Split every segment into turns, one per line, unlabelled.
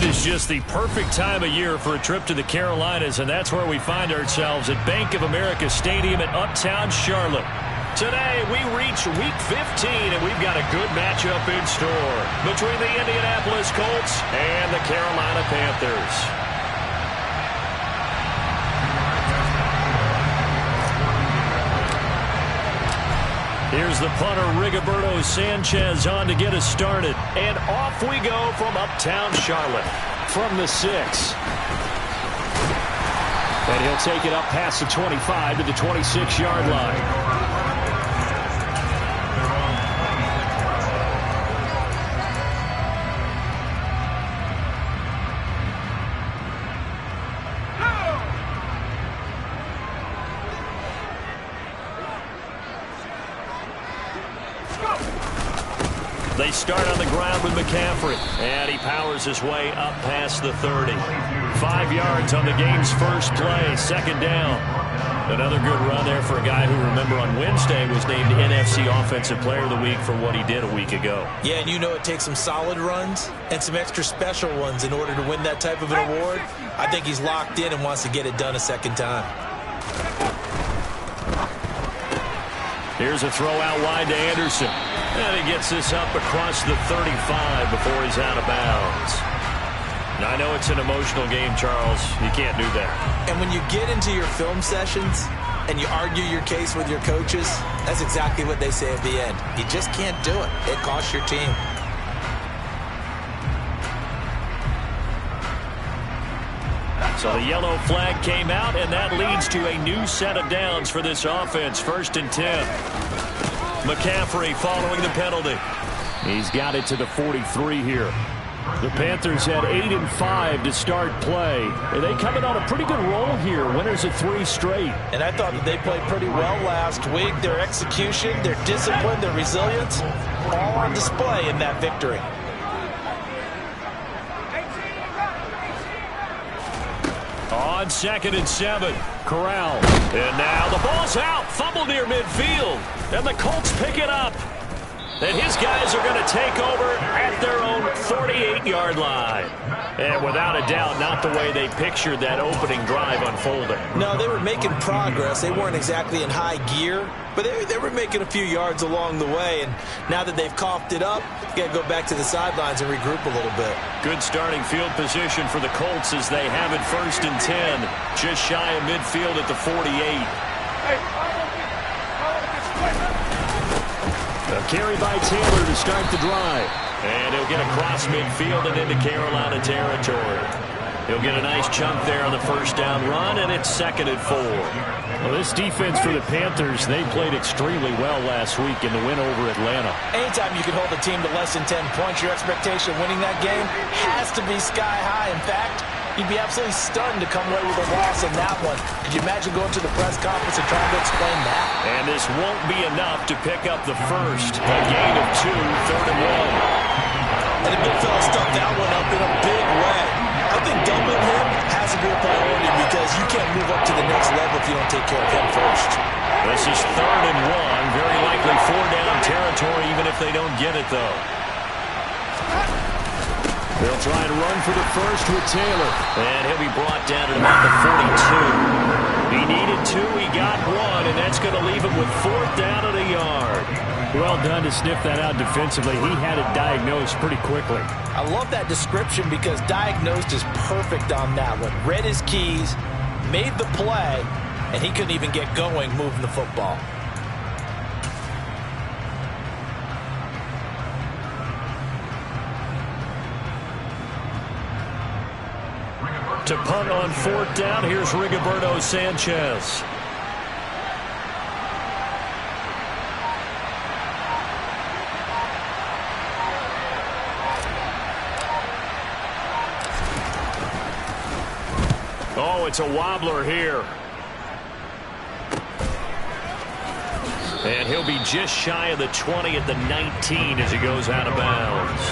is just the perfect time of year for a trip to the Carolinas, and that's where we find ourselves at Bank of America Stadium in Uptown Charlotte. Today, we reach Week 15, and we've got a good matchup in store between the Indianapolis Colts and the Carolina Panthers. Here's the punter, Rigoberto Sanchez, on to get us started. And off we go from Uptown Charlotte from the 6. And he'll take it up past the 25 to the 26-yard line. They start on the ground with McCaffrey, and he powers his way up past the 30. 5 yards on the game's first play, second down. Another good run there for a guy who, remember, on Wednesday was named NFC Offensive Player of the Week for what he did a week ago.
Yeah, and you know it takes some solid runs and some extra special ones in order to win that type of an award. I think he's locked in and wants to get it done a second time.
Here's a throw out wide to Anderson. And he gets this up across the 35 before he's out of bounds. Now, I know it's an emotional game, Charles. You can't do that.
And when you get into your film sessions and you argue your case with your coaches, that's exactly what they say at the end. You just can't do it. It costs your team.
So the yellow flag came out, and that leads to a new set of downs for this offense. 1st and 10. McCaffrey following the penalty. He's got it to the 43 here. The Panthers had 8 and 5 to start play. And they come in on a pretty good roll here. Winners of 3 straight.
And I thought that they played pretty well last week. Their execution, their discipline, their resilience, all on display in that victory.
On 2nd and 7, Corral. And now the ball's out. Fumble near midfield. And the Colts pick it up. And his guys are going to take over at their own 48-yard line. And without a doubt, not the way they pictured that opening drive unfolding.
No, they were making progress. They weren't exactly in high gear, but they were making a few yards along the way. And now that they've coughed it up, you got to go back to the sidelines and regroup a little bit. Good
starting field position for the Colts as they have it 1st and 10. Just shy of midfield at the 48. A carry by Taylor to start the drive. And he'll get across midfield and into Carolina territory. He'll get a nice chunk there on the 1st down run, and it's 2nd and 4. Well, this defense for the Panthers, they played extremely well last week in the win over Atlanta.
Anytime you can hold a team to less than 10 points, your expectation of winning that game has to be sky high. In fact, you'd be absolutely stunned to come away with a loss in that one. Could you imagine going to the press conference and trying to explain that?
And this won't be enough to pick up the first. A gain of 2, 3rd and 1.
And the big fella stuffed that one up in a big way. I think doubling him has to be a priority because you can't move up to the next level if you don't take care of him first.
This is 3rd and 1. Very likely 4-down territory even if they don't get it, though. They'll try and run for the first with Taylor. And he'll be brought down at about the 42. He needed 2, he got 1, and that's going to leave him with 4th down and a yard. Well done to sniff that out defensively. He had it diagnosed pretty quickly.
I love that description because diagnosed is perfect on that one. Read his keys, made the play, and he couldn't even get going moving the football.
To punt on 4th down, here's Rigoberto Sanchez. Oh, it's a wobbler here. And he'll be just shy of the 20 at the 19 as he goes out of bounds.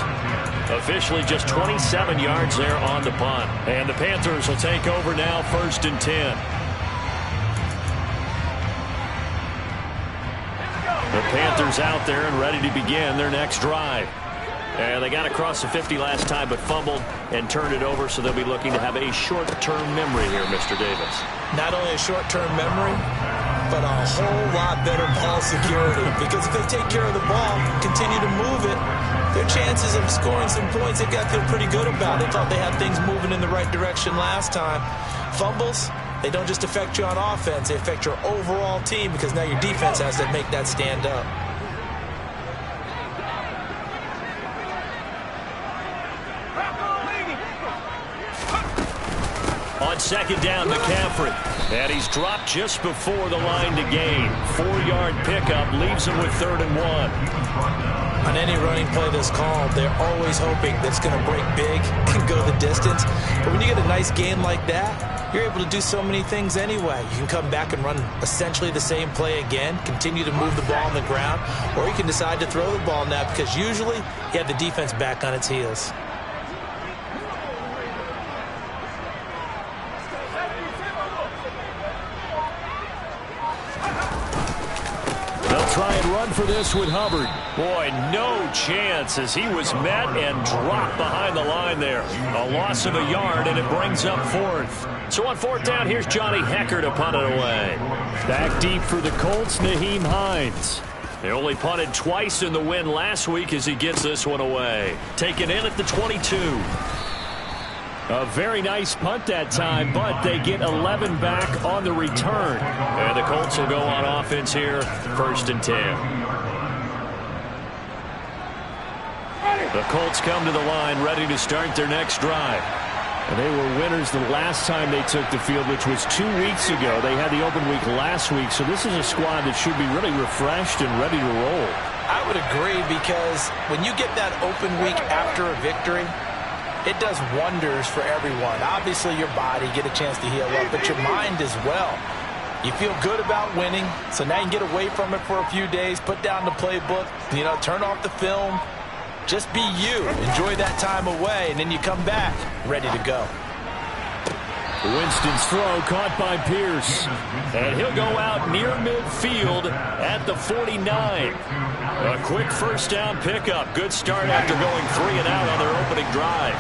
Officially just 27 yards there on the punt. And the Panthers will take over now 1st and 10. The Panthers out there and ready to begin their next drive. And they got across the 50 last time but fumbled and turned it over, so they'll be looking to have a short-term memory here, Mr. Davis.
Not only a short-term memory, but a whole lot better ball security. Because if they take care of the ball, continue to move it, their chances of scoring some points, they've got to feel pretty good about. They thought they had things moving in the right direction last time. Fumbles, they don't just affect you on offense, they affect your overall team because now your defense has to make that stand up.
On second down, McCaffrey. And he's dropped just before the line to gain. 4-yard pickup leaves him with 3rd and 1.
On any running play that's called, they're always hoping that it's going to break big and go the distance. But when you get a nice game like that, you're able to do so many things anyway. You can come back and run essentially the same play again, continue to move the ball on the ground, or you can decide to throw the ball now because usually you have the defense back on its heels.
Try and run for this with Hubbard. Boy, no chance as he was met and dropped behind the line there. A loss of a yard, and it brings up 4th. So on 4th down, here's Johnny Hecker to punt it away. Back deep for the Colts, Nyheim Hines. They only punted twice in the win last week as he gets this one away. Taken in at the 22. A very nice punt that time, but they get 11 back on the return. And the Colts will go on offense here, 1st and 10. The Colts come to the line ready to start their next drive. And they were winners the last time they took the field, which was 2 weeks ago. They had the open week last week, so this is a squad that should be really refreshed and ready to roll.
I would agree because when you get that open week after a victory, it does wonders for everyone. Obviously, your body, get a chance to heal up, but your mind as well. You feel good about winning, so now you can get away from it for a few days, put down the playbook, turn off the film. Just be you. Enjoy that time away, and then you come back ready to go.
Winston's throw caught by Pierce. And he'll go out near midfield at the 49. A quick 1st down pickup. Good start after going 3 and out on their opening drive.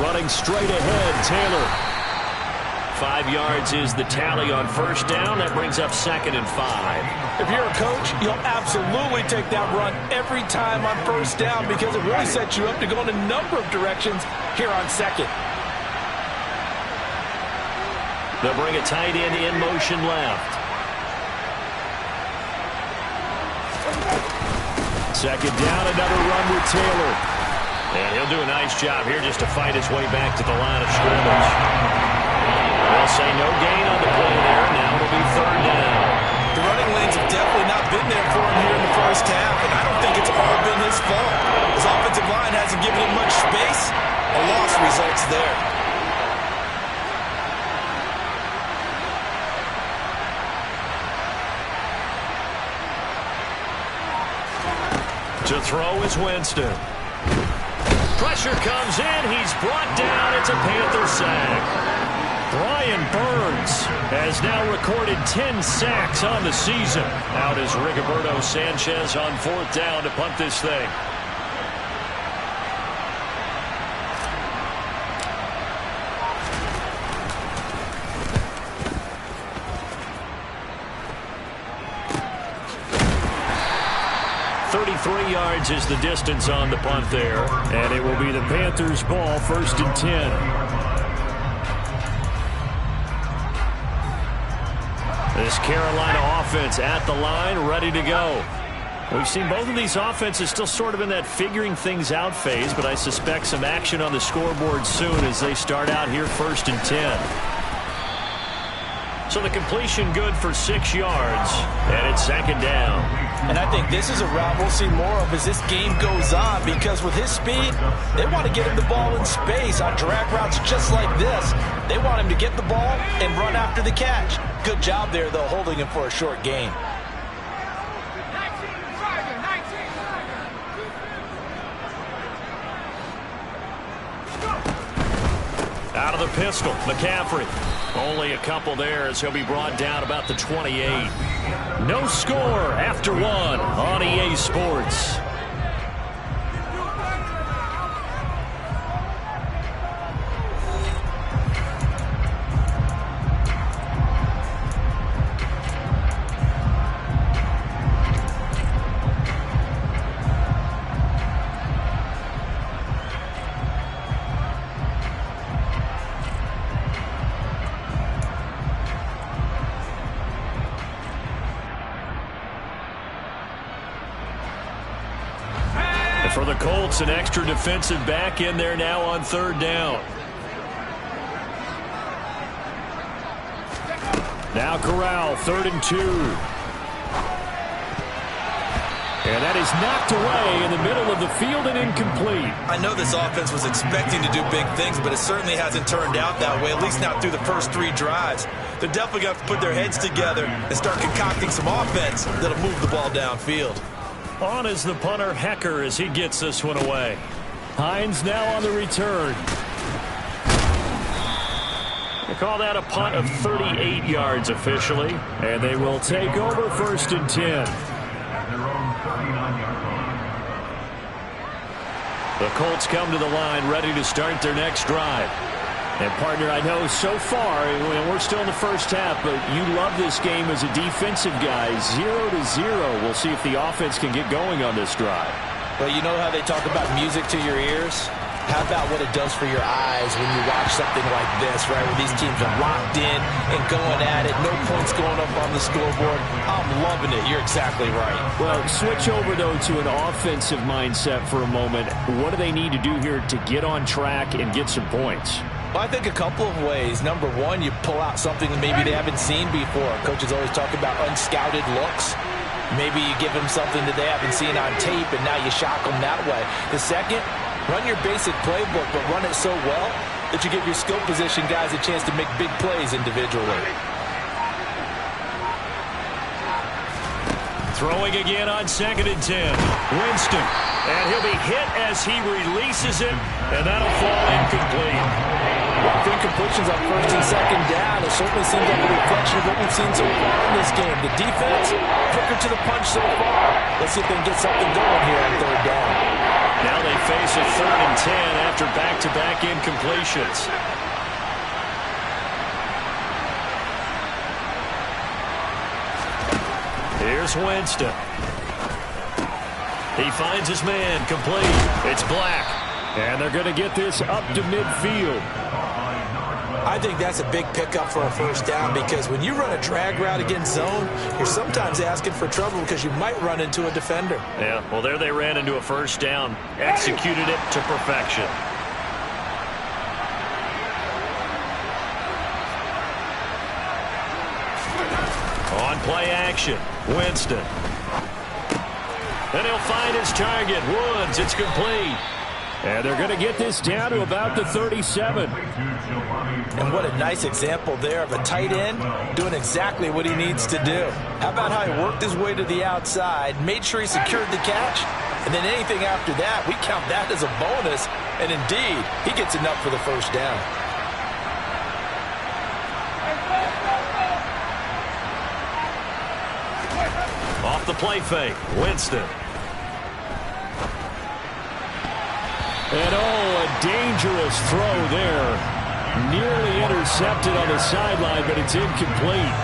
Running straight ahead, Taylor. 5 yards is the tally on 1st down. That brings up 2nd and 5.
If you're a coach, you'll absolutely take that run every time on 1st down because it really sets you up to go in a number of directions here on 2nd.
They'll bring a tight end in motion left. 2nd down, another run with Taylor. And he'll do a nice job here just to fight his way back to the line of scrimmage. They'll say no gain on the play there. Now it'll be 3rd down.
The running lanes have definitely not been there for him here in the 1st half, and I don't think it's all been his fault. His offensive line hasn't given him much space. A loss results there.
To throw is Winston. Pressure comes in. He's brought down. It's a Panther sack. Brian Burns has now recorded 10 sacks on the season. Out is Rigoberto Sanchez on 4th down to punt this thing. Yards is the distance on the punt there, and it will be the Panthers' ball, 1st and 10. This Carolina offense at the line, ready to go. We've seen both of these offenses still sort of in that figuring things out phase, but I suspect some action on the scoreboard soon as they start out here 1st and 10. So the completion good for 6 yards, and it's 2nd down.
And I think this is a route we'll see more of as this game goes on because with his speed, they want to get him the ball in space on drag routes just like this. They want him to get the ball and run after the catch. Good job there, though, holding him for a short gain.
Out of the pistol, McCaffrey. Only a couple there as he'll be brought down about the 28. No score after one on EA Sports. For the Colts, an extra defensive back in there now on third down. Now Corral, 3rd and 2. And that is knocked away in the middle of the field and incomplete.
I know this offense was expecting to do big things, but it certainly hasn't turned out that way, at least not through the first 3 drives. They're definitely going to have to put their heads together and start concocting some offense that'll move the ball downfield.
On is the punter, Hecker, as he gets this one away. Hines now on the return. They call that a punt of 38 yards officially, and they will take over 1st and 10. The Colts come to the line ready to start their next drive. And, partner, I know so far, we're still in the first half, but you love this game as a defensive guy. 0-0. We'll see if the offense can get going on this drive.
Well, you know how they talk about music to your ears? How about what it does for your eyes when you watch something like this, right, where these teams are locked in and going at it, no points going up on the scoreboard? I'm loving it. You're exactly right.
Well, switch over, though, to an offensive mindset for a moment. What do they need to do here to get on track and get some points?
Well, I think a couple of ways. Number one, you pull out something that maybe they haven't seen before. Coaches always talk about unscouted looks. Maybe you give them something that they haven't seen on tape, and now you shock them that way. The second, run your basic playbook, but run it so well that you give your skill position guys a chance to make big plays individually.
Throwing again on 2nd and 10. Winston. And he'll be hit as he releases it, and that'll fall incomplete.
With incompletions on 1st and 2nd down, it certainly seems like a reflection of what we've seen so far in this game. The defense, quicker to the punch so far. Let's see if they can get something going here on 3rd down.
Now they face a 3rd and 10 after back-to-back incompletions. Here's Winston. He finds his man, complete. It's Black. And they're going to get this up to midfield.
I think that's a big pickup for a 1st down, because when you run a drag route against zone, you're sometimes asking for trouble because you might run into a defender.
Yeah, well, there they ran into a 1st down. Executed it to perfection. On play action, Winston. And he'll find his target, Woods. It's complete. And they're going to get this down to about the 37.
And what a nice example there of a tight end doing exactly what he needs to do. How about how he worked his way to the outside, made sure he secured the catch, and then anything after that, we count that as a bonus. And indeed, he gets enough for the 1st down.
Off the play fake, Winston. And a dangerous throw there. Nearly intercepted on the sideline, but it's incomplete.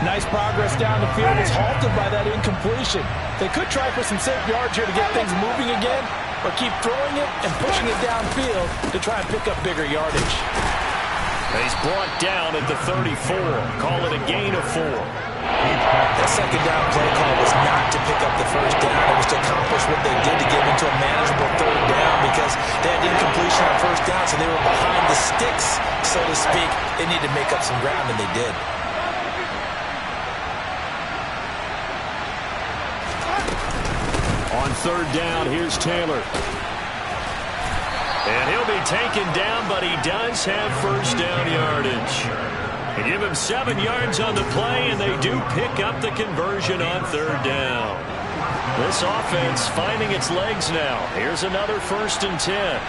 Nice progress down the field. It's halted by that incompletion. They could try for some safe yards here to get things moving again, or keep throwing it and pushing it downfield to try and pick up bigger yardage.
He's brought down at the 34. Call it a gain of 4.
That 2nd down play call was not to pick up the 1st down. It was to accomplish what they did to get into a manageable 3rd down, because they had incompletion on 1st down, so they were behind the sticks, so to speak. They needed to make up some ground, and they did.
On 3rd down, here's Taylor. And he'll be taken down, but he does have 1st down yardage. They give him 7 yards on the play, and they do pick up the conversion on 3rd down. This offense finding its legs now. Here's another 1st and 10.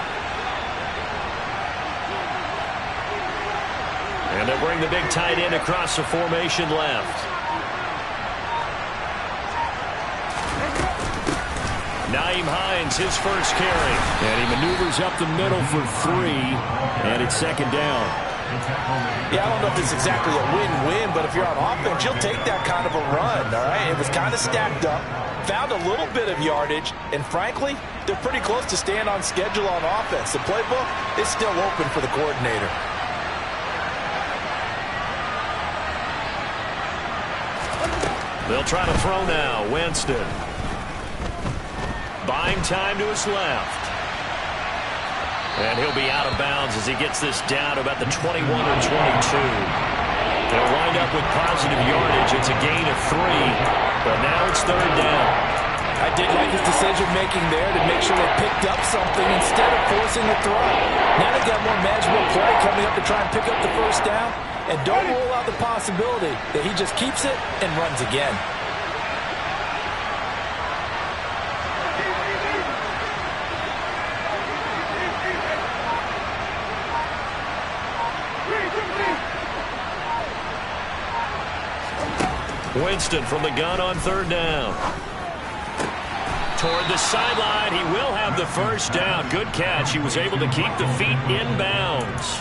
And they'll bring the big tight end across the formation left. Nyheim Hines, his first carry. And he maneuvers up the middle for 3, and it's second down.
Yeah, I don't know if it's exactly a win-win, but if you're on offense, you'll take that kind of a run, all right? It was kind of stacked up, found a little bit of yardage, and frankly, they're pretty close to staying on schedule on offense. The playbook is still open for the coordinator.
They'll try to throw now. Winston. Buying time to his left. And he'll be out of bounds as he gets this down to about the 21 or 22. They'll wind up with positive yardage. It's a gain of 3, but now it's third down.
I did like his decision-making there to make sure they picked up something instead of forcing a throw. Now they got more manageable play coming up to try and pick up the first down, and don't rule out the possibility that he just keeps it and runs again.
Winston from the gun on third down. Toward the sideline, he will have the first down. Good catch. He was able to keep the feet in bounds.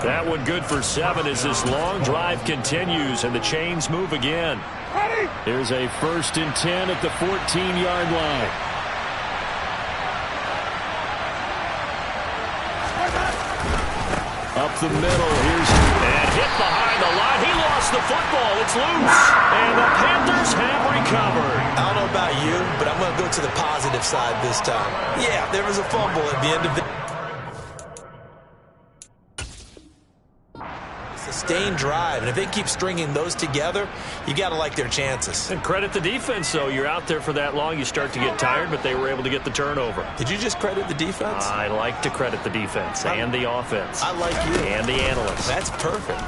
That one good for 7 as this long drive continues and the chains move again. Here's a 1st and 10 at the 14-yard line. Up the middle, and hit behind the line. He lost the football. It's loose. And the Panthers have recovered.
I don't know about you, but I'm going to go to the positive side this time. Yeah, there was a fumble at the end of it. Sustained drive, and if they keep stringing those together, you got to like their chances.
And credit the defense, though. You're out there for that long, you start to get tired, but they were able to get the turnover.
Did you just credit the defense?
I like to credit the defense and the offense.
I like you.
And the analysts.
That's perfect.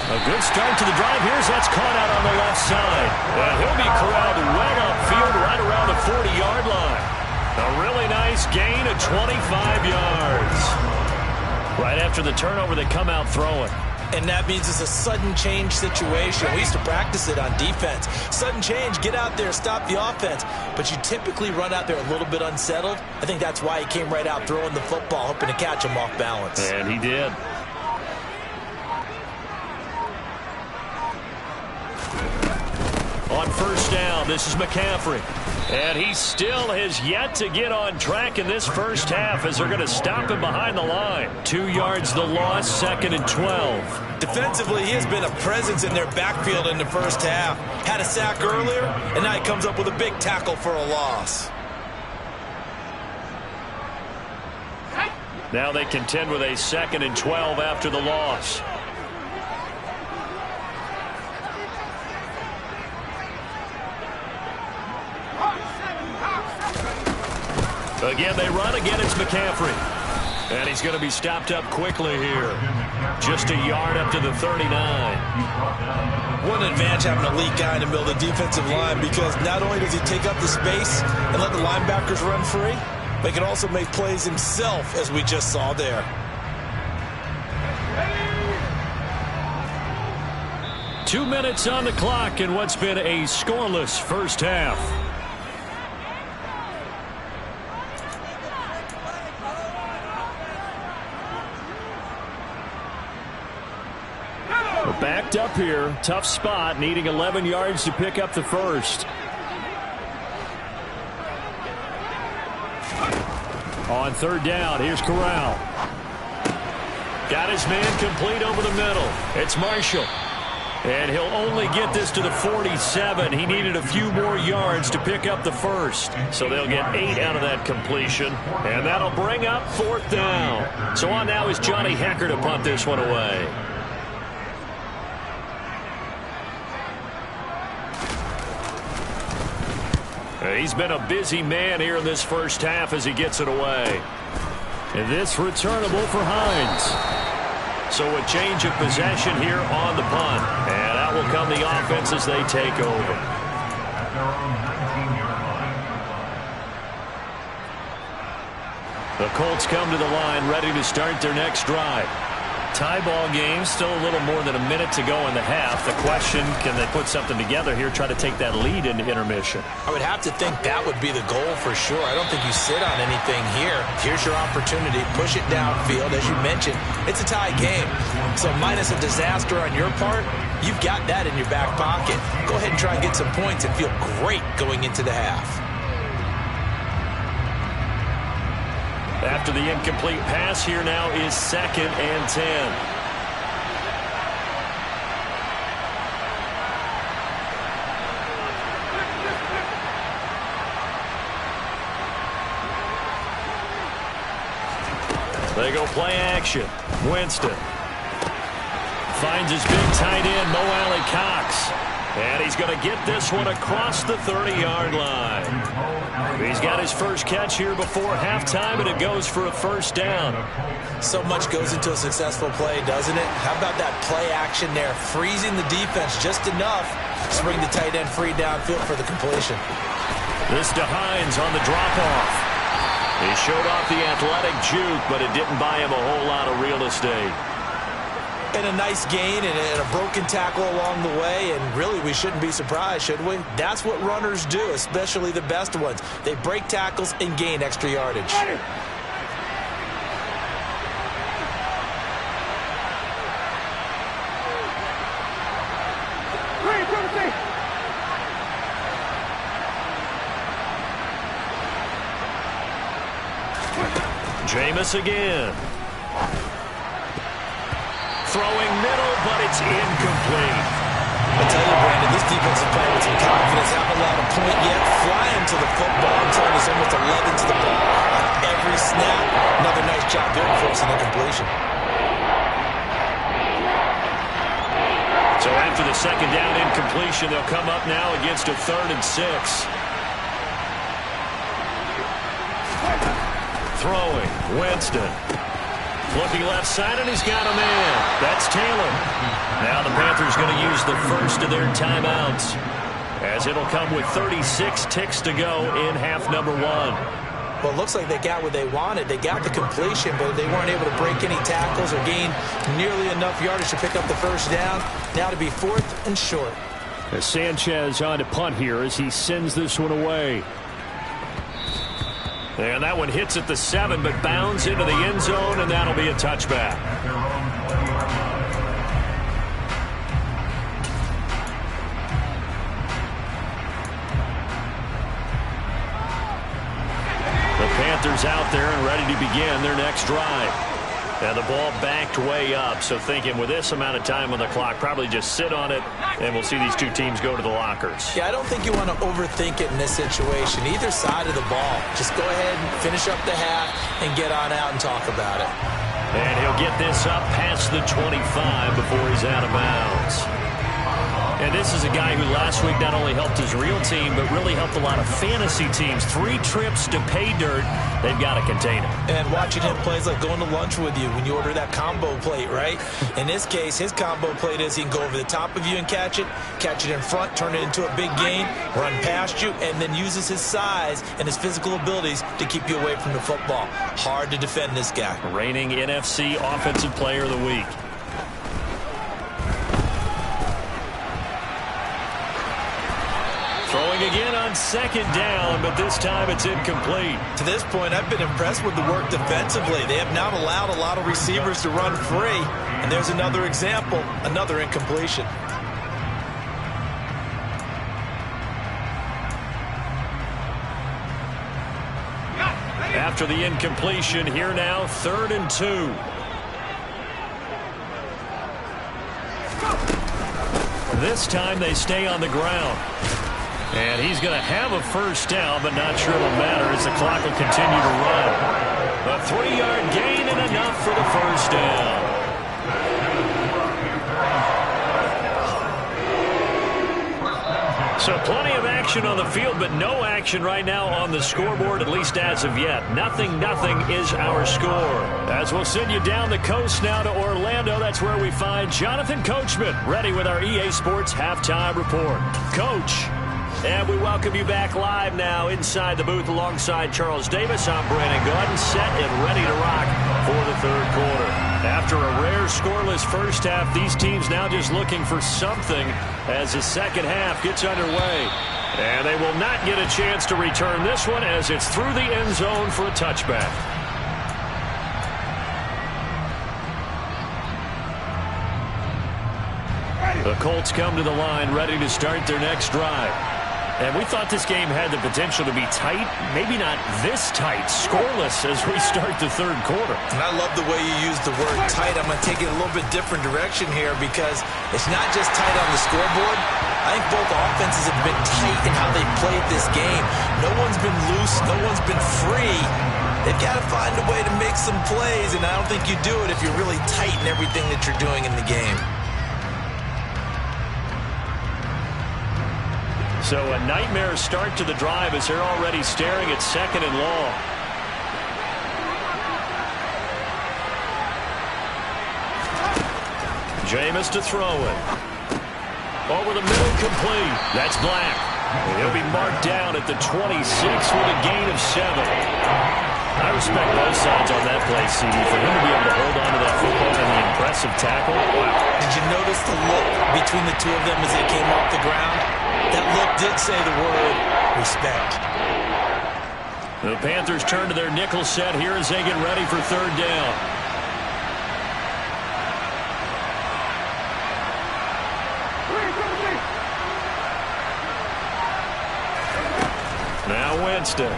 A good start to the drive. That's caught out on the left side. And he'll be corralled way upfield right around the 40-yard line. A really nice gain of 25 yards. Right after the turnover, they come out throwing.
And that means it's a sudden change situation. We used to practice it on defense. Sudden change, get out there, stop the offense. But you typically run out there a little bit unsettled. I think that's why he came right out throwing the football, hoping to catch him off balance.
And he did. On first down, this is McCaffrey. And he still has yet to get on track in this first half as they're going to stop him behind the line. 2 yards the loss, 2nd and 12.
Defensively, he has been a presence in their backfield in the first half. Had a sack earlier, and now he comes up with a big tackle for a loss.
Now they contend with a 2nd and 12 after the loss. Again, they run. Again, it's McCaffrey. And he's going to be stopped up quickly here. Just a yard up to the 39.
What an advantage having an elite guy in the middle of the defensive line, because not only does he take up the space and let the linebackers run free, but he can also make plays himself, as we just saw there.
– 2 minutes on the clock in what's been a scoreless first half. We're backed up here. Tough spot, needing 11 yards to pick up the first. On third down, here's Corral. Got his man complete over the middle. It's Marshall. And he'll only get this to the 47. He needed a few more yards to pick up the first. So they'll get 8 out of that completion. And that'll bring up 4th down. So on now is Johnny Hecker to punt this one away. He's been a busy man here in this first half as he gets it away. And this returnable for Hines. So a change of possession here on the punt. And out will come the offense as they take over. The Colts come to the line ready to start their next drive. Tie ball game, still a little more than a minute to go in the half. The question, can they put something together here, try to take that lead into intermission?
I would have to think that would be the goal for sure. I don't think you sit on anything here. Here's your opportunity. Push it downfield. As you mentioned, it's a tie game. So minus a disaster on your part, you've got that in your back pocket. Go ahead and try and get some points and feel great going into the half.
After the incomplete pass, here now is 2nd and 10. They go play action. Winston finds his big tight end, Mo Alley-Cox. And he's going to get this one across the 30-yard line. He's got his first catch here before halftime, and it goes for a first down.
So much goes into a successful play, doesn't it? How about that play action there, freezing the defense just enough to bring the tight end free downfield for the completion.
This to Hines on the drop-off. He showed off the athletic juke, but it didn't buy him a whole lot of real estate.
And a nice gain and a broken tackle along the way, and really we shouldn't be surprised, should we? That's what runners do, especially the best ones. They break tackles and gain extra yardage.
Jameis again. Throwing middle, but it's incomplete.
I tell you, Brandon, this defense is playing with some confidence. Haven't allowed a point yet. Flying to the football. I'm telling you, it's almost 11 to the ball. On every snap, another nice job there forcing the completion.
So after the second down incompletion, they'll come up now against a 3rd and 6. Throwing, Winston. Looking left side, and he's got a man. That's Taylor. Now the Panthers going to use the first of their timeouts, as it'll come with 36 ticks to go in half number 1.
Well, it looks like they got what they wanted. They got the completion, but they weren't able to break any tackles or gain nearly enough yardage to pick up the first down. Now to be 4th and short.
As Sanchez on to punt here as he sends this one away. And that one hits at the 7, but bounds into the end zone, and that'll be a touchback. The Panthers out there and ready to begin their next drive. And the ball backed way up, so thinking with this amount of time on the clock, probably just sit on it, and we'll see these two teams go to the lockers.
Yeah, I don't think you want to overthink it in this situation, either side of the ball. Just go ahead and finish up the half and get on out and talk about it.
And he'll get this up past the 25 before he's out of bounds. And this is a guy who last week not only helped his real team, but really helped a lot of fantasy teams. 3 trips to pay dirt. They've got to contain him.
And watching him play is like going to lunch with you when you order that combo plate, right? In this case, his combo plate is he can go over the top of you and catch it in front, turn it into a big gain, run past you, and then uses his size and his physical abilities to keep you away from the football. Hard to defend this guy.
Reigning NFC Offensive Player of the Week. Throwing again on 2nd down, but this time it's incomplete.
To this point, I've been impressed with the work defensively. They have not allowed a lot of receivers to run free. And there's another example, another incompletion.
After the incompletion, here now, 3rd and 2. This time they stay on the ground. And he's going to have a first down, but not sure it'll matter as the clock will continue to run. A 3-yard gain and enough for the first down. So plenty of action on the field, but no action right now on the scoreboard, at least as of yet. 0-0 is our score. As we'll send you down the coast now to Orlando, that's where we find Jonathan Coachman ready with our EA Sports Halftime Report. Coach. And we welcome you back live now inside the booth alongside Charles Davis. I'm Brandon Gaudin, set and ready to rock for the third quarter. After a rare scoreless first half, these teams now just looking for something as the second half gets underway. And they will not get a chance to return this one as it's through the end zone for a touchback. The Colts come to the line ready to start their next drive. And we thought this game had the potential to be tight, maybe not this tight, scoreless as we start the third quarter.
And I love the way you use the word tight. I'm going to take it a little bit different direction here because it's not just tight on the scoreboard. I think both offenses have been tight in how they played this game. No one's been loose. No one's been free. They've got to find a way to make some plays, and I don't think you do it if you're really tight in everything that you're doing in the game.
So a nightmare start to the drive as they're already staring at second and long. Jameis to throw it. Over the middle, complete. That's Black. He'll be marked down at the 26 with a gain of 7. I respect both sides on that play, CD. For him to be able to hold on to that football and the impressive tackle. Wow.
Did you notice the look between the two of them as they came off the ground? That look did say the word respect.
The Panthers turn to their nickel set here as they get ready for third down. Now Winston.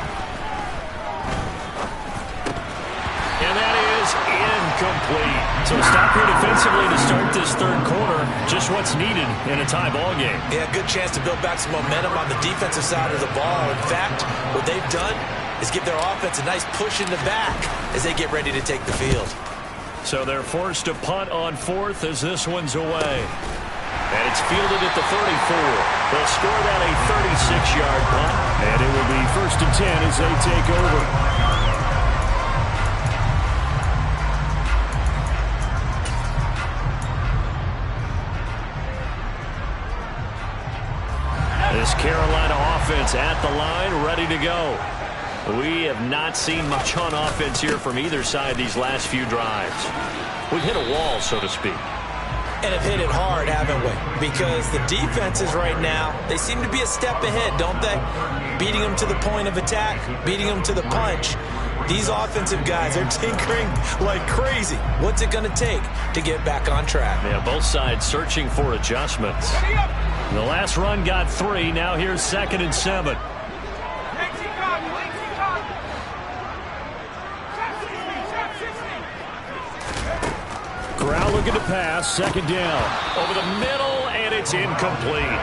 And that is incomplete. So stop here defensively to start this third quarter. Just what's needed in a tie ball game.
Yeah, good chance to build back some momentum on the defensive side of the ball. In fact, what they've done is give their offense a nice push in the back as they get ready to take the field.
So they're forced to punt on fourth as this one's away. And it's fielded at the 34. They'll score that a 36-yard punt. And it will be 1st and 10 as they take over. This Carolina offense at the line, ready to go. We have not seen much on offense here from either side these last few drives. We've hit a wall, so to speak.
And have hit it hard, haven't we? Because the defenses right now, they seem to be a step ahead, don't they? Beating them to the point of attack, beating them to the punch. These offensive guys are tinkering like crazy. What's it going to take to get back on track?
Yeah, both sides searching for adjustments. The last run got 3. Now here's 2nd and 7. Corral looking to pass. 2nd down. Over the middle, and it's incomplete.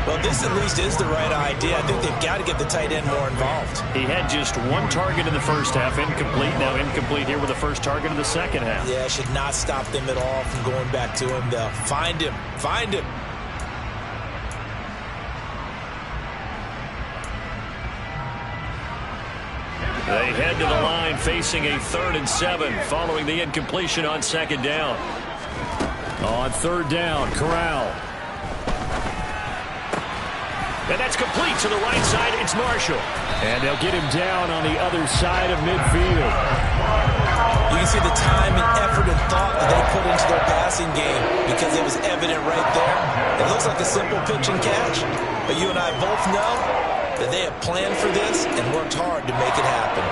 Well, this at least is the right idea. I think they've got to get the tight end more involved.
He had just 1 target in the first half. Incomplete. Now incomplete here with the first target of the second half.
Yeah, should not stop them at all from going back to him. They'll find him. Find him.
They head to the line facing a 3rd and 7 following the incompletion on 2nd down. On 3rd down, Corral. And that's complete to the right side. It's Marshall. And they'll get him down on the other side of midfield.
You can see the time and effort and thought that they put into their passing game because it was evident right there. It looks like a simple pitch and catch, but you and I both know that they have planned for this and worked hard to make it happen.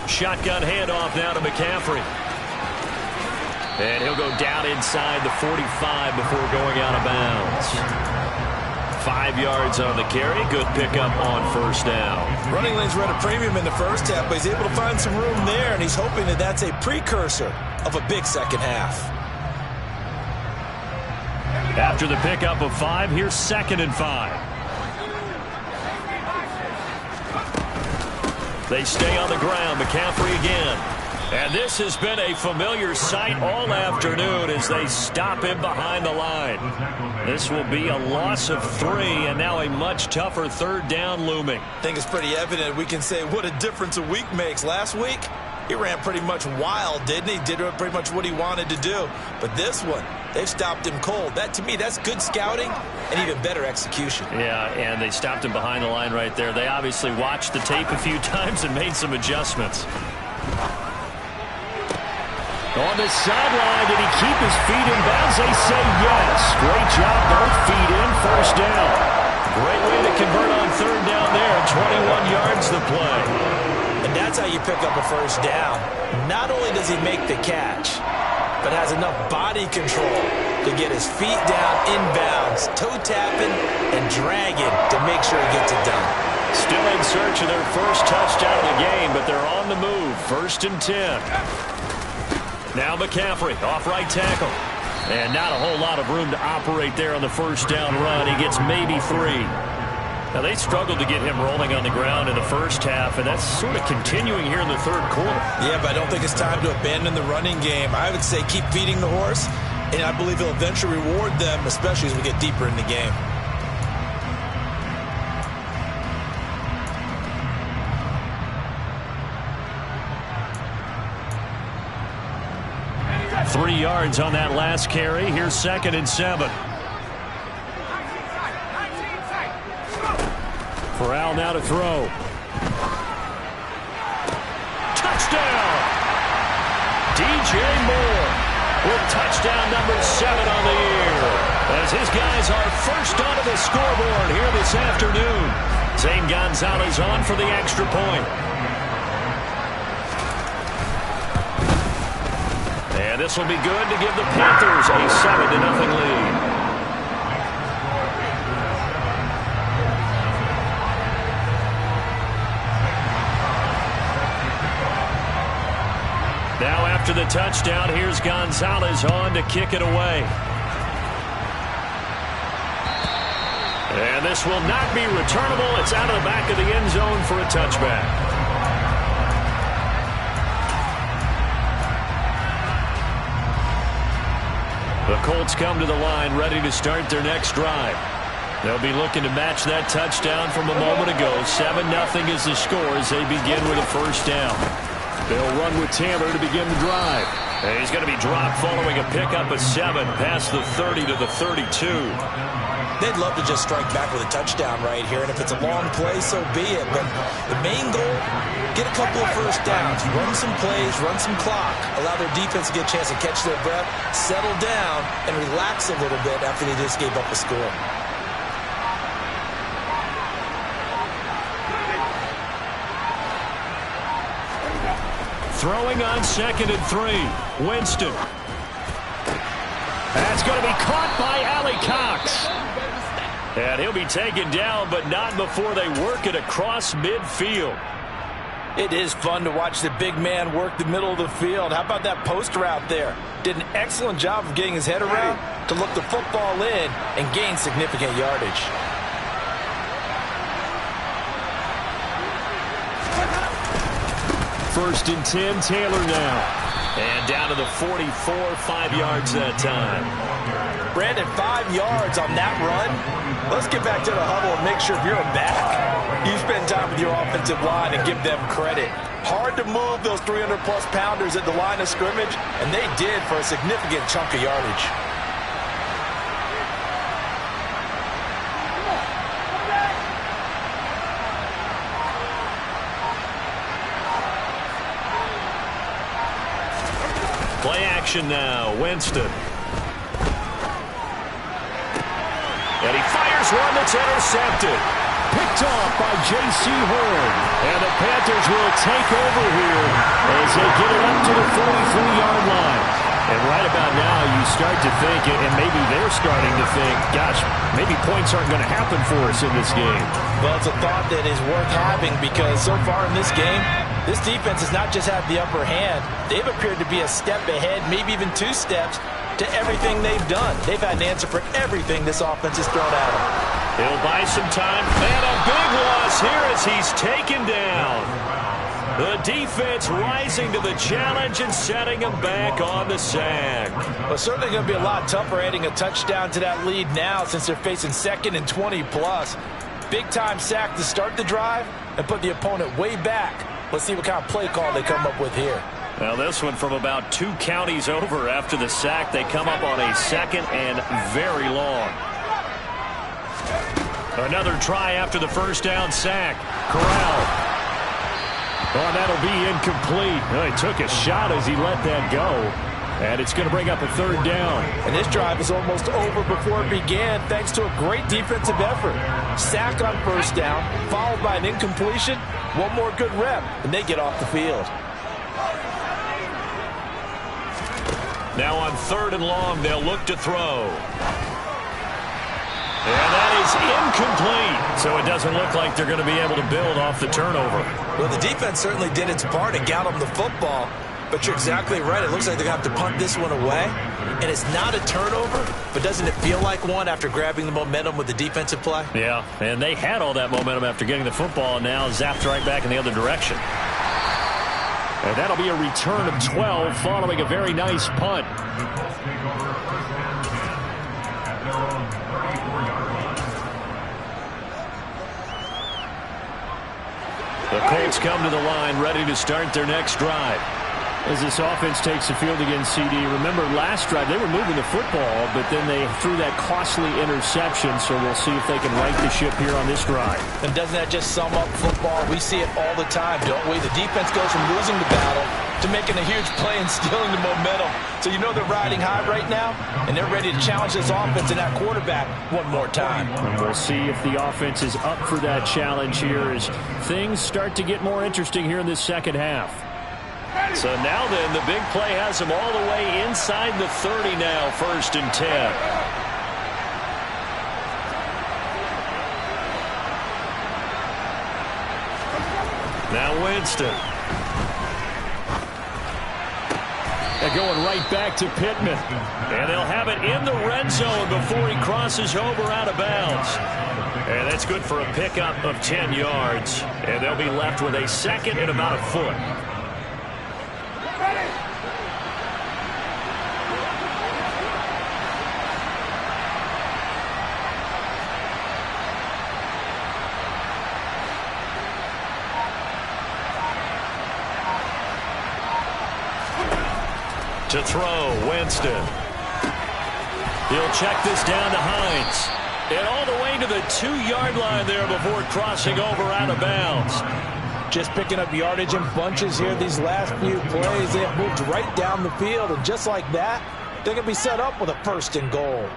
Shotgun handoff now to McCaffrey. And he'll go down inside the 45 before going out of bounds. 5 yards on the carry. Good pickup on 1st down.
Running lanes were at a premium in the first half, but he's able to find some room there, and he's hoping that that's a precursor of a big second half.
After the pickup of 5, here's 2nd and 5. They stay on the ground. McCaffrey again. And this has been a familiar sight all afternoon as they stop him behind the line. This will be a loss of 3, and now a much tougher third down looming.
I think it's pretty evident. We can say what a difference a week makes. Last week, he ran pretty much wild, didn't he? Did pretty much what he wanted to do. But this one, they've stopped him cold. That, to me, that's good scouting and even better execution.
Yeah, and they stopped him behind the line right there. They obviously watched the tape a few times and made some adjustments. On the sideline, did he keep his feet in bounds? They say yes. Great job, both feet in, first down. Great way to convert on third down there. 21 yards the play.
And that's how you pick up a first down. Not only does he make the catch, but has enough body control to get his feet down in bounds, toe tapping and dragging to make sure he gets it done.
Still in search of their first touchdown of the game, but they're on the move. 1st and 10. Now McCaffrey off right tackle. And not a whole lot of room to operate there on the first down run. He gets maybe 3. Now, they struggled to get him rolling on the ground in the first half, and that's sort of continuing here in the third quarter.
Yeah, but I don't think it's time to abandon the running game. I would say keep feeding the horse, and I believe he'll eventually reward them, especially as we get deeper in the game.
Three yards on that last carry. Here's 2nd and 7. Corral now to throw. Touchdown! DJ Moore with touchdown number 7 on the year. As his guys are first onto the scoreboard here this afternoon. Zane Gonzalez on for the extra point. And this will be good to give the Panthers a 7-0 lead. Now after the touchdown, here's Gonzalez on to kick it away. And this will not be returnable. It's out of the back of the end zone for a touchback. The Colts come to the line ready to start their next drive. They'll be looking to match that touchdown from a moment ago. 7-0 is the score as they begin with a first down. They'll run with Taylor to begin the drive. And he's going to be dropped following a pickup of 7 past the 30 to the 32.
They'd love to just strike back with a touchdown right here, and if it's a long play, so be it. But the main goal, get a couple of first downs, run some plays, run some clock, allow their defense to get a chance to catch their breath, settle down, and relax a little bit after they just gave up a score.
Throwing on 2nd and 3. Winston. That's going to be caught by Allie Cox. And he'll be taken down, but not before they work it across midfield.
It is fun to watch the big man work the middle of the field. How about that post route there? Did an excellent job of getting his head around to look the football in and gain significant yardage.
First and 10, Taylor now. And down to the 44, 5 yards that time.
Brandon, 5 yards on that run. Let's get back to the huddle and make sure you're back. You spend time with your offensive line and give them credit. Hard to move those 300-plus pounders at the line of scrimmage, and they did for a significant chunk of yardage.
Play action now. Winston. And he fires one that's intercepted. Picked off by J.C. Horn. And the Panthers will take over here as they get it up to the 43-yard line. And right about now, you start to think, and maybe they're starting to think, gosh, maybe points aren't going to happen for us in this game.
Well, it's a thought that is worth having because so far in this game, this defense has not just had the upper hand. They've appeared to be a step ahead, maybe even 2 steps, to everything they've done. They've had an answer for everything this offense has thrown at them.
He'll buy some time. And a big loss here as he's taken down. The defense rising to the challenge and setting them back on the sack.
Well, certainly going to be a lot tougher adding a touchdown to that lead now since they're facing 2nd and 20+. Big-time sack to start the drive and put the opponent way back. Let's see what kind of play call they come up with here.
Now this one from about 2 counties over after the sack. They come up on a 2nd and very long. Another try after the first down sack. Corral. Oh, that'll be incomplete. Well, he took a shot as he let that go. And it's going to bring up a 3rd down.
And this drive is almost over before it began thanks to a great defensive effort. Sack on first down, followed by an incompletion. One more good rep, and they get off the field.
Now on 3rd and long, they'll look to throw. And that is incomplete. So it doesn't look like they're going to be able to build off the turnover.
Well, the defense certainly did its part and got them the football. But you're exactly right. It looks like they're going to have to punt this one away. And it's not a turnover, but doesn't it feel like one after grabbing the momentum with the defensive play?
Yeah, and they had all that momentum after getting the football, and now zapped right back in the other direction. And that'll be a return of 12 following a very nice punt. The Colts come to the line ready to start their next drive. As this offense takes the field against CD, remember last drive they were moving the football, but then they threw that costly interception, so we'll see if they can right the ship here on this drive.
And doesn't that just sum up football? We see it all the time, don't we? The defense goes from losing the battle to making a huge play and stealing the momentum. So you know they're riding high right now, and they're ready to challenge this offense and that quarterback one more time.
And we'll see if the offense is up for that challenge here as things start to get more interesting here in this second half. So now then, the big play has them all the way inside the 30 now, 1st and 10. Now Winston. They're going right back to Pittman. And they'll have it in the red zone before he crosses over out of bounds. And that's good for a pickup of 10 yards. And they'll be left with a 2nd and about a foot. To throw, Winston. He'll check this down to Hines. And all the way to the 2-yard line there before crossing over out of bounds.
Just picking up yardage in bunches here these last few plays. They have moved right down the field, and just like that, they're going to be set up with a 1st and goal.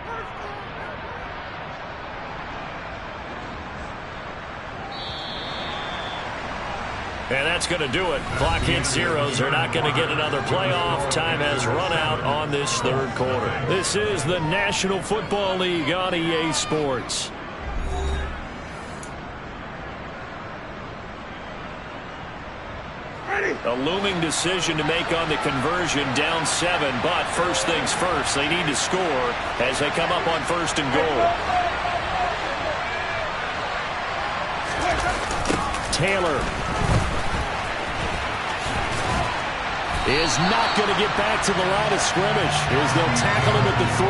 And that's going to do it. Clock hits zeros. They're not going to get another playoff. Time has run out on this 3rd quarter. This is the National Football League on EA Sports. A looming decision to make on the conversion, down 7. But first things first, they need to score as they come up on 1st and goal. Taylor is not going to get back to the line of scrimmage as they'll tackle him at the 3.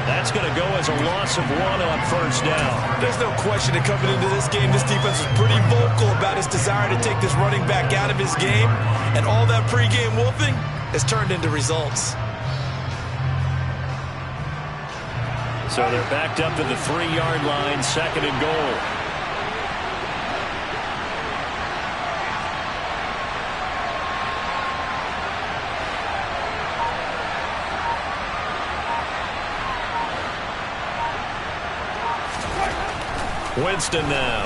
That's going to go as a loss of 1 on 1st down.
There's no question that coming into this game, this defense was pretty vocal about its desire to take this running back out of his game, and all that pregame wolfing has turned into results.
So they're backed up to the 3-yard line, 2nd and goal. Winston now.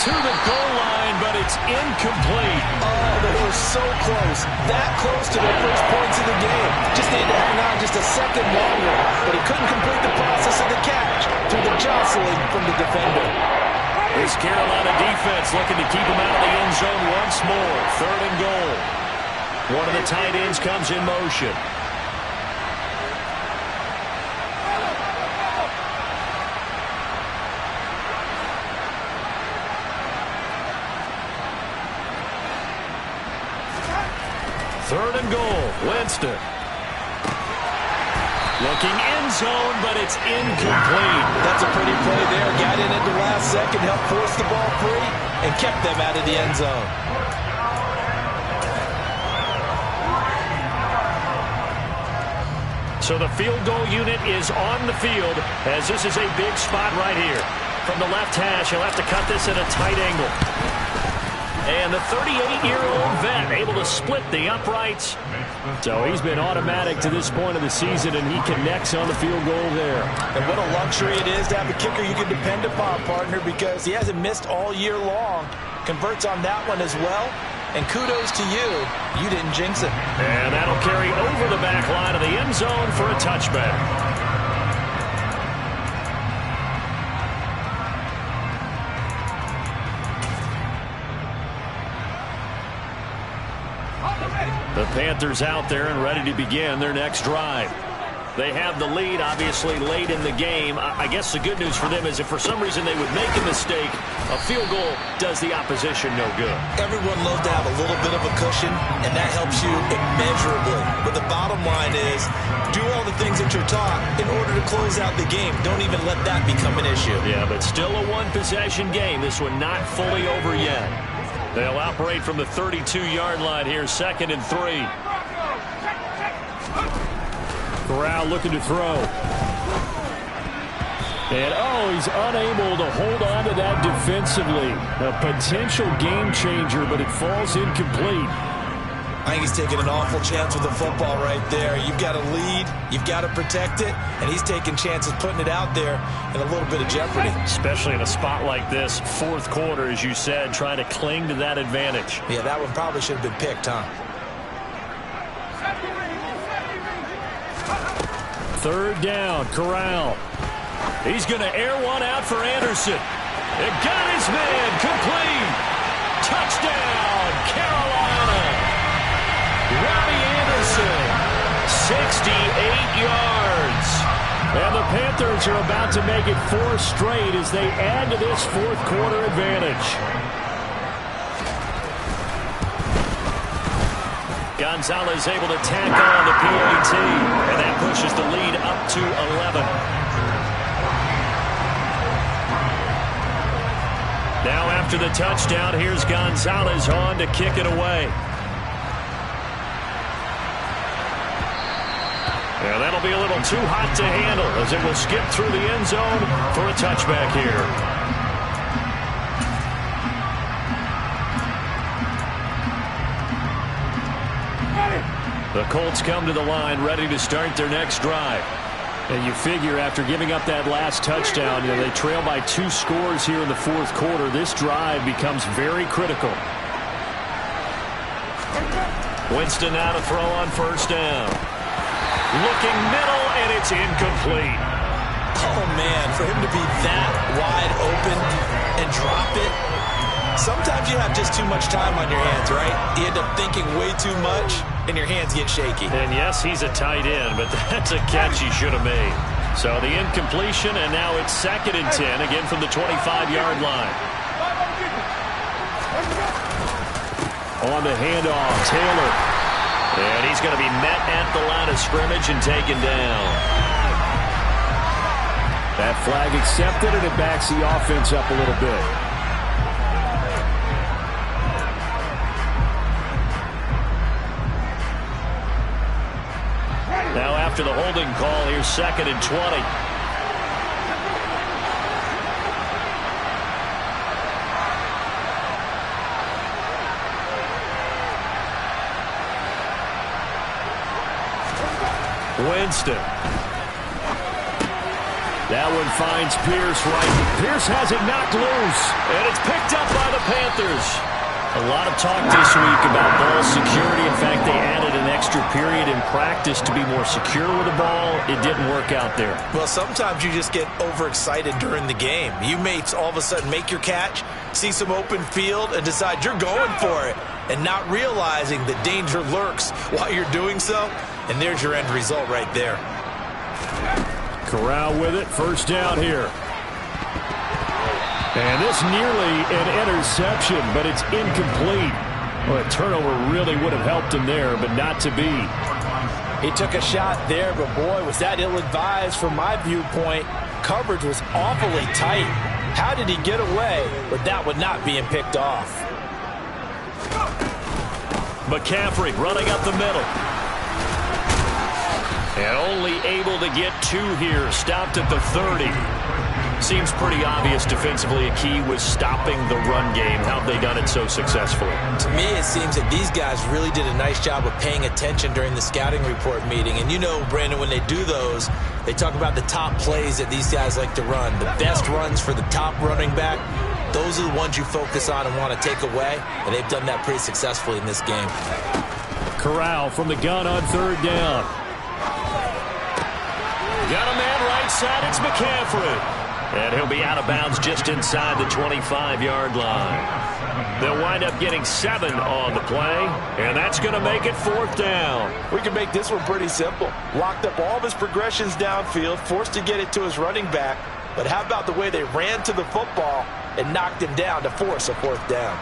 To the goal line, but it's incomplete.
Oh, they were so close. That close to their first points of the game. Just needed to hang on just a second longer. But he couldn't complete the process of the catch through the jostling from the defender.
This Carolina defense looking to keep him out of the end zone once more. 3rd and goal. One of the tight ends comes in motion. Third and goal, Winston. Looking end zone, but it's incomplete.
That's a pretty play there. Got in at the last second, helped force the ball free, and kept them out of the end zone.
So the field goal unit is on the field, as this is a big spot right here. From the left hash, he'll have to cut this at a tight angle. And the 38-year-old vet able to split the uprights. So he's been automatic to this point of the season, and he connects on the field goal there.
And what a luxury it is to have a kicker you can depend upon, partner, because he hasn't missed all year long. Converts on that one as well. And kudos to you. You didn't jinx it.
And that'll carry over the back line of the end zone for a touchback. The Panthers out there and ready to begin their next drive. They have the lead, obviously, late in the game. I guess the good news for them is if for some reason they would make a mistake, a field goal does the opposition no good.
Everyone loves to have a little bit of a cushion, and that helps you immeasurably. But the bottom line is, do all the things that you're taught in order to close out the game. Don't even let that become an issue.
Yeah, but still a one-possession game. This one not fully over yet. They'll operate from the 32-yard line here, 2nd and 3. Corral looking to throw. And, he's unable to hold on to that defensively. A potential game changer, but it falls incomplete.
I think he's taking an awful chance with the football right there. You've got to lead, you've got to protect it, and he's taking chances putting it out there in a little bit of jeopardy.
Especially in a spot like this, 4th quarter, as you said, trying to cling to that advantage.
Yeah, that one probably should have been picked, huh?
3rd down, Corral. He's going to air one out for Anderson. It got his man, complete. Touchdown, Carolina. Robbie Anderson, 68 yards. And the Panthers are about to make it 4 straight as they add to this 4th quarter advantage. Gonzalez able to tack on the PAT, and that pushes the lead up to 11. Now after the touchdown, here's Gonzalez on to kick it away. Yeah, that'll be a little too hot to handle as it will skip through the end zone for a touchback here. The Colts come to the line ready to start their next drive. And you figure after giving up that last touchdown, they trail by 2 scores here in the 4th quarter. This drive becomes very critical. Winston now to throw on 1st down. Looking middle, and it's incomplete.
Oh, man, for him to be that wide open and drop it. Sometimes you have just too much time on your hands, right? You end up thinking way too much, and your hands get shaky.
And yes, he's a tight end, but that's a catch he should have made. So the incompletion, and now it's 2nd and 10, again from the 25-yard line. On the handoff, Taylor. And he's going to be met at the line of scrimmage and taken down. That flag accepted, and it backs the offense up a little bit. Now after the holding call, here's 2nd and 20. Winston. That one finds Pierce right. Pierce has it knocked loose, and it's picked up by the Panthers. A lot of talk this week about ball security. In fact, they added an extra period in practice to be more secure with the ball. It didn't work out there.
Well, sometimes you just get overexcited during the game. You may all of a sudden make your catch, see some open field, and decide you're going for it, and not realizing the danger lurks while you're doing so. And there's your end result right there.
Corral with it. 1st down here. And this nearly an interception, but it's incomplete. Well, a turnover really would have helped him there, but not to be.
He took a shot there, but boy, was that ill-advised from my viewpoint. Coverage was awfully tight. How did he get away with that one not being picked off?
McCaffrey running up the middle. And only able to get 2 here. Stopped at the 30. Seems pretty obvious defensively a key was stopping the run game. How have they done it so successfully?
To me, it seems that these guys really did a nice job of paying attention during the scouting report meeting. And you know, Brandon, when they do those, they talk about the top plays that these guys like to run. The best runs for the top running back, those are the ones you focus on and want to take away. And they've done that pretty successfully in this game.
Corral from the gun on 3rd down. Got a man right side. It's McCaffrey. And he'll be out of bounds just inside the 25-yard line. They'll wind up getting 7 on the play, and that's going to make it 4th down.
We can make this one pretty simple. Locked up all of his progressions downfield, forced to get it to his running back. But how about the way they ran to the football and knocked him down to force a 4th down?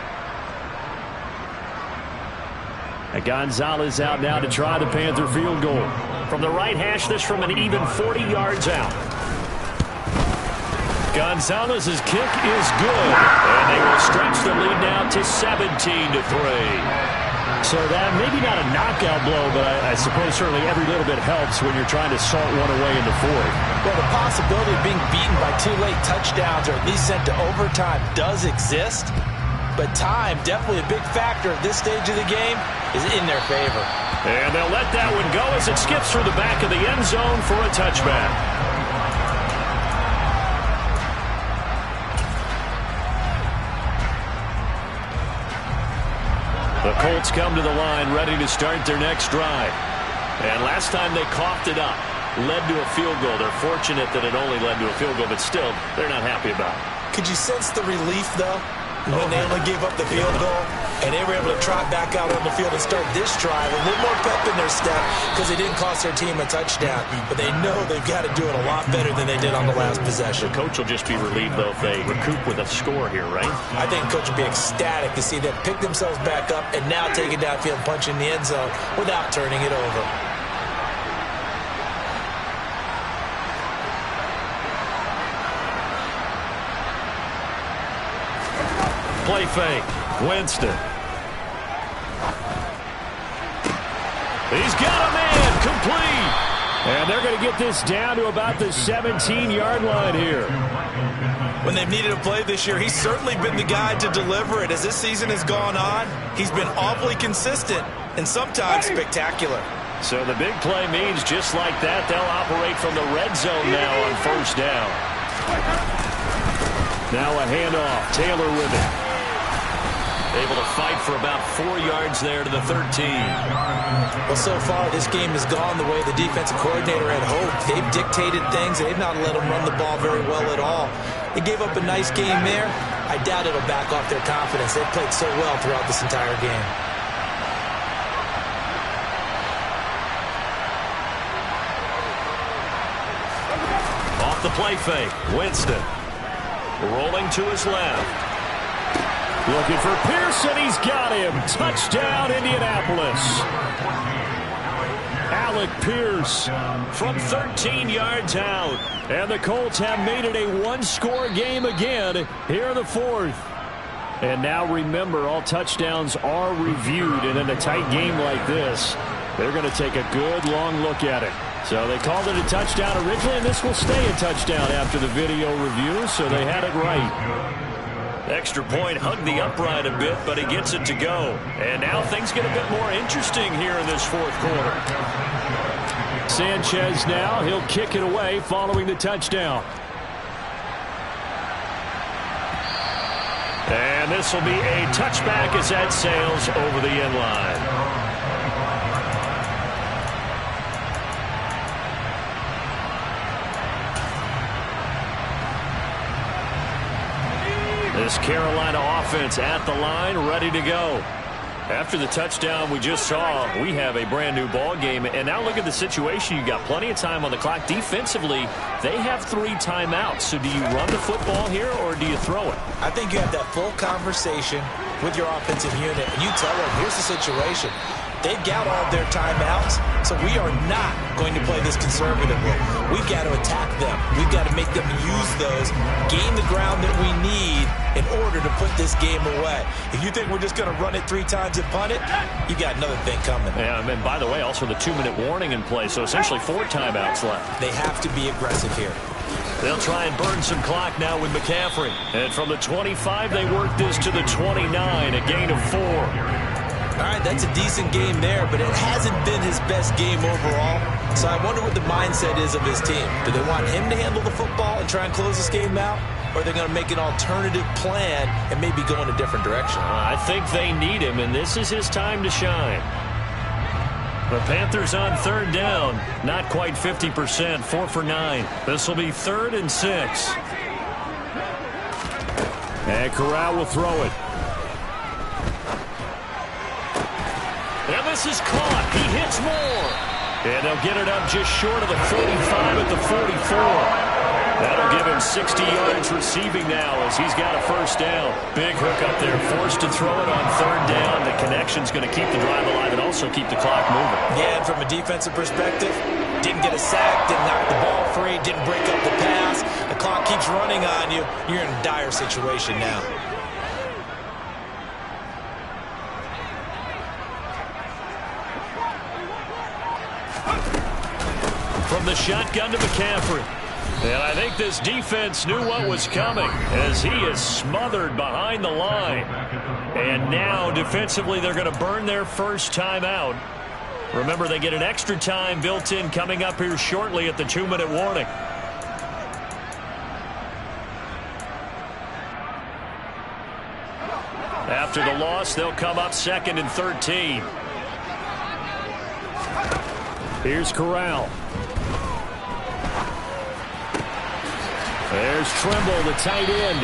And Gonzalez out now to try the Panther field goal. From the right hash, this from an even 40 yards out. Gonzalez's kick is good, and they will stretch the lead now to 17-3. So that maybe not a knockout blow, but I suppose certainly every little bit helps when you're trying to salt one away in the 4th.
Well, the possibility of being beaten by 2 late touchdowns or at least sent to overtime does exist, but time, definitely a big factor at this stage of the game, is in their favor.
And they'll let that one go as it skips through the back of the end zone for a touchback. The Colts come to the line ready to start their next drive. And last time they coughed it up, led to a field goal. They're fortunate that it only led to a field goal, but still, they're not happy about it.
Could you sense the relief, though, when they only gave up the field goal and they were able to trot back out on the field and start this drive a little more pep in their step because it didn't cost their team a touchdown, but they know they've got to do it a lot better than they did on the last possession.
The coach will just be relieved, though, if they recoup with a score here, right?
I think coach will be ecstatic to see them pick themselves back up and now take it downfield and punch in the end zone without turning it over.
Play fake. Winston. He's got a man complete. And they're going to get this down to about the 17-yard line here.
When they've needed a play this year, he's certainly been the guy to deliver it. As this season has gone on, he's been awfully consistent and sometimes spectacular.
So the big play means just like that, they'll operate from the red zone now on 1st down. Now a handoff. Taylor with it. Able to fight for about 4 yards there to the 13.
Well, so far, this game has gone the way the defensive coordinator had hoped. They've dictated things. They've not let them run the ball very well at all. They gave up a nice game there. I doubt it'll back off their confidence. They've played so well throughout this entire game.
Off the play fake. Winston. Rolling to his left. Looking for Pearson. He's got him. Touchdown, Indianapolis. Alec Pierce from 13 yards out. And the Colts have made it a one-score game again here in the 4th. And now remember, all touchdowns are reviewed. And in a tight game like this, they're going to take a good long look at it. So they called it a touchdown originally, and this will stay a touchdown after the video review, so they had it right. Extra point, hugged the upright a bit, but he gets it to go. And now things get a bit more interesting here in this 4th quarter. Sanchez now, he'll kick it away following the touchdown. And this will be a touchback as that sails over the end line. This Carolina offense at the line, ready to go. After the touchdown we just saw, we have a brand new ball game. And now look at the situation. You got plenty of time on the clock. Defensively, they have 3 timeouts. So do you run the football here or do you throw it?
I think you have that full conversation with your offensive unit, and you tell them, here's the situation. They've got all their timeouts, so we are not going to play this conservatively. We've got to attack them. We've got to make them use those, gain the ground that we need in order to put this game away. If you think we're just going to run it 3 times and punt it, you got another thing coming.
Yeah, and by the way, also the 2-minute warning in play, so essentially 4 timeouts left.
They have to be aggressive here.
They'll try and burn some clock now with McCaffrey. And from the 25, they work this to the 29, a gain of 4.
All right, that's a decent game there, but it hasn't been his best game overall. So I wonder what the mindset is of his team. Do they want him to handle the football and try and close this game out? Or are they going to make an alternative plan and maybe go in a different direction?
I think they need him, and this is his time to shine. The Panthers on 3rd down. Not quite 50%, 4 for 9. This will be 3rd and 6. And Corral will throw it. And this is caught. He hits more. And they'll get it up just short of the 45 at the 44. That'll give him 60 yards receiving now as he's got a 1st down. Big hook up there, forced to throw it on 3rd down. The connection's going to keep the drive alive and also keep the clock moving.
Yeah, and from a defensive perspective, didn't get a sack, didn't knock the ball free, didn't break up the pass. The clock keeps running on you. You're in a dire situation now.
From the shotgun to McCaffrey. And I think this defense knew what was coming as he is smothered behind the line. And now defensively they're going to burn their 1st timeout. Remember, they get an extra time built in coming up here shortly at the 2-minute warning. After the loss, they'll come up 2nd and 13. Here's Corral. There's Trimble, the tight end.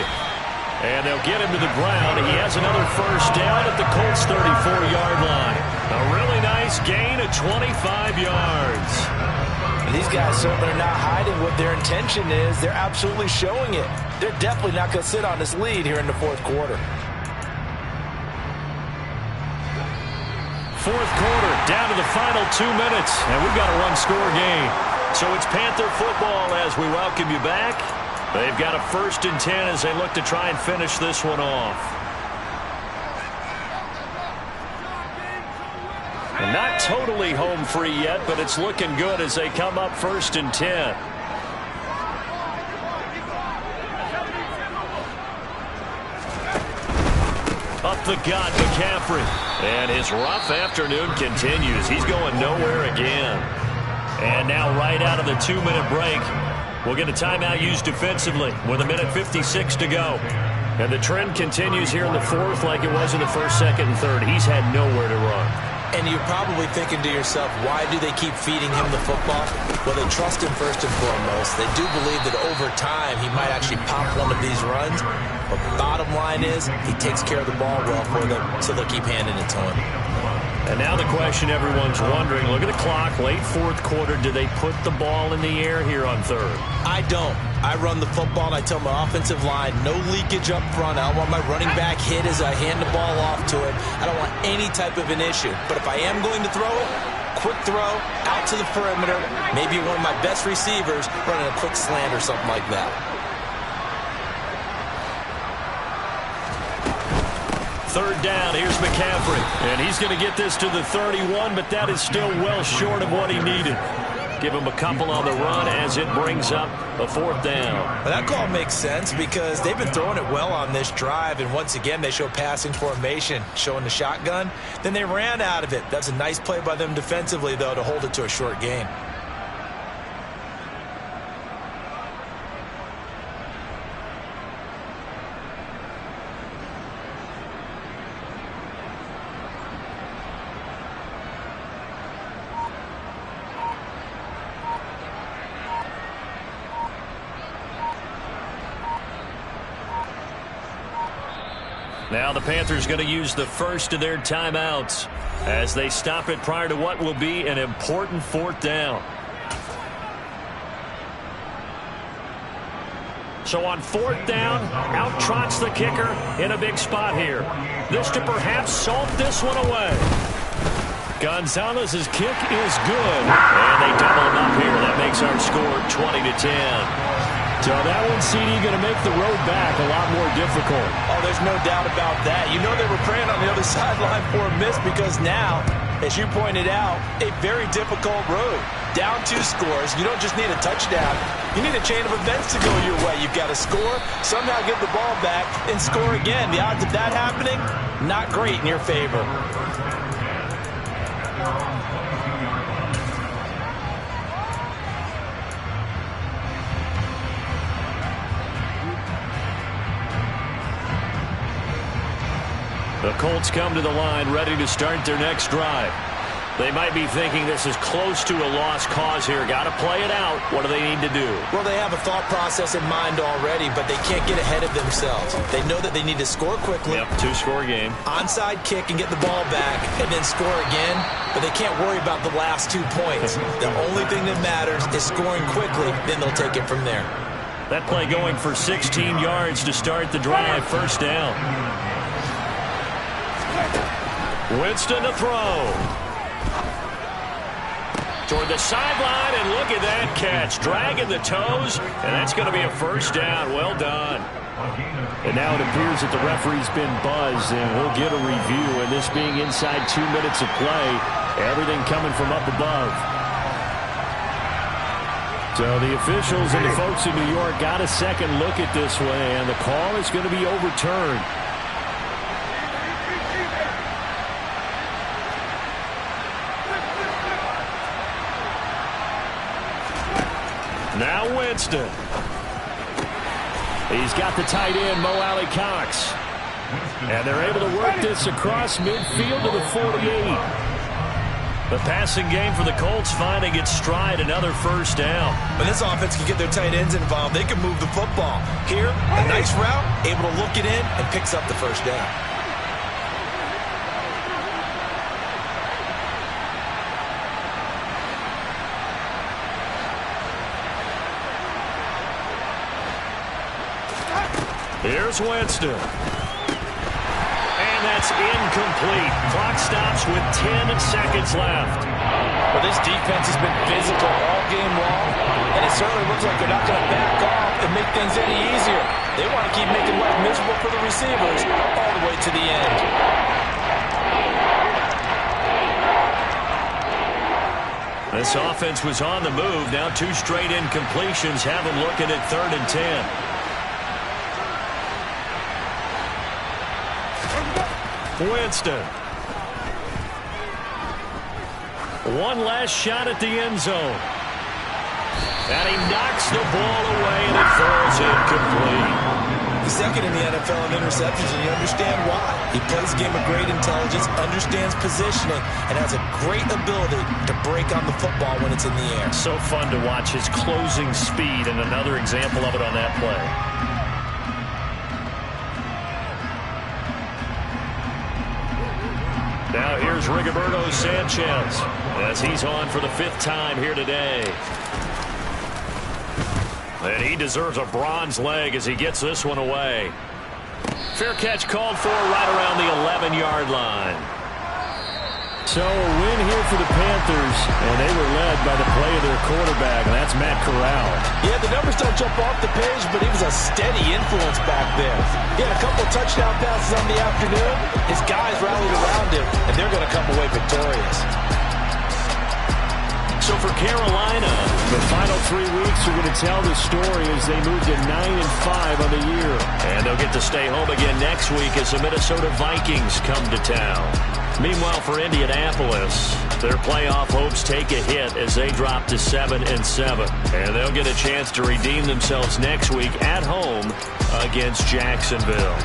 And they'll get him to the ground. He has another 1st down at the Colts' 34-yard line. A really nice gain of 25 yards.
And these guys certainly are not hiding what their intention is. They're absolutely showing it. They're definitely not going to sit on this lead here in the 4th quarter.
4th quarter, down to the final 2 minutes. And we've got a one-score game. So it's Panther football as we welcome you back. They've got a 1st and 10 as they look to try and finish this one off. And not totally home free yet, but it's looking good as they come up 1st and 10. Up the gut, McCaffrey. And his rough afternoon continues. He's going nowhere again. And now right out of the 2-minute break, we'll get a timeout used defensively with 1:56 to go. And the trend continues here in the 4th like it was in the 1st, 2nd, and 3rd. He's had nowhere to run.
And you're probably thinking to yourself, why do they keep feeding him the football? Well, they trust him first and foremost. They do believe that over time he might actually pop one of these runs. But the bottom line is he takes care of the ball well for them, so they'll keep handing it to him.
And now the question everyone's wondering, look at the clock, late 4th quarter, do they put the ball in the air here on 3rd?
I don't. I run the football, and I tell my offensive line, no leakage up front. I don't want my running back hit as I hand the ball off to him. I don't want any type of an issue. But if I am going to throw it, quick throw, out to the perimeter, maybe one of my best receivers running a quick slant or something like that.
Third down, here's McCaffrey. And he's going to get this to the 31, but that is still well short of what he needed. Give him a couple on the run as it brings up a 4th down.
Well, that call makes sense because they've been throwing it well on this drive, and once again they show passing formation, showing the shotgun. Then they ran out of it. That's a nice play by them defensively, though, to hold it to a short gain.
Now the Panthers going to use the first of their timeouts as they stop it prior to what will be an important fourth down. So on fourth down, out trots the kicker in a big spot here. This to perhaps salt this one away. Gonzalez's kick is good, and they double him up here. That makes our score 20-10. So that one, CD, going to make the road back a lot more difficult.
Oh, there's no doubt about that. You know they were praying on the other sideline for a miss because now, as you pointed out, a very difficult road. Down 2 scores. You don't just need a touchdown. You need a chain of events to go your way. You've got to score, somehow get the ball back, and score again. The odds of that happening, not great in your favor.
The Colts come to the line ready to start their next drive. They might be thinking this is close to a lost cause here. Got to play it out. What do they need to do?
Well, they have a thought process in mind already, but they can't get ahead of themselves. They know that they need to score quickly.
Yep, 2-score game.
Onside kick and get the ball back and then score again, but they can't worry about the last 2 points. The only thing that matters is scoring quickly, then they'll take it from there.
That play going for 16 yards to start the drive. First down. Winston to throw. Toward the sideline, and look at that catch. Dragging the toes, and that's going to be a first down. Well done. And now it appears that the referee's been buzzed, and we'll get a review. And this being inside 2 minutes of play, everything coming from up above. So the officials and the folks in New York got a second look at this one, and the call is going to be overturned. Now Winston. He's got the tight end, Mo Alley Cox. And they're able to work this across midfield to the 48. The passing game for the Colts finding its stride, another first down.
When this offense can get their tight ends involved, they can move the football. Here, a nice route, able to look it in, and picks up the first down.
Here's Winston. And that's incomplete. Clock stops with 10 seconds left.
Well, this defense has been physical all game long, and it certainly looks like they're not going to back off and make things any easier. They want to keep making life miserable for the receivers all the way to the end.
This offense was on the move. Now 2 straight incompletions have them looking at 3rd and 10. Winston. One last shot at the end zone. And he knocks the ball away, and it falls incomplete.
He's second in the NFL in interceptions, and you understand why. He plays a game of great intelligence, understands positioning, and has a great ability to break on the football when it's in the air.
So fun to watch his closing speed, and another example of it on that play. Now here's Rigoberto Sanchez as he's on for the 5th time here today. And he deserves a bronze leg as he gets this one away. Fair catch called for right around the 11-yard line. So a win here for the Panthers, and they were led by the play of their quarterback, and that's Matt Corral.
Yeah, the numbers don't jump off the page, but he was a steady influence back there. He had a couple touchdown passes on the afternoon. His guys rallied around him, and they're going to come away victorious.
So for Carolina, the final 3 weeks are going to tell the story as they move to 9-5 on the year. And they'll get to stay home again next week as the Minnesota Vikings come to town. Meanwhile, for Indianapolis, their playoff hopes take a hit as they drop to 7-7. And they'll get a chance to redeem themselves next week at home against Jacksonville.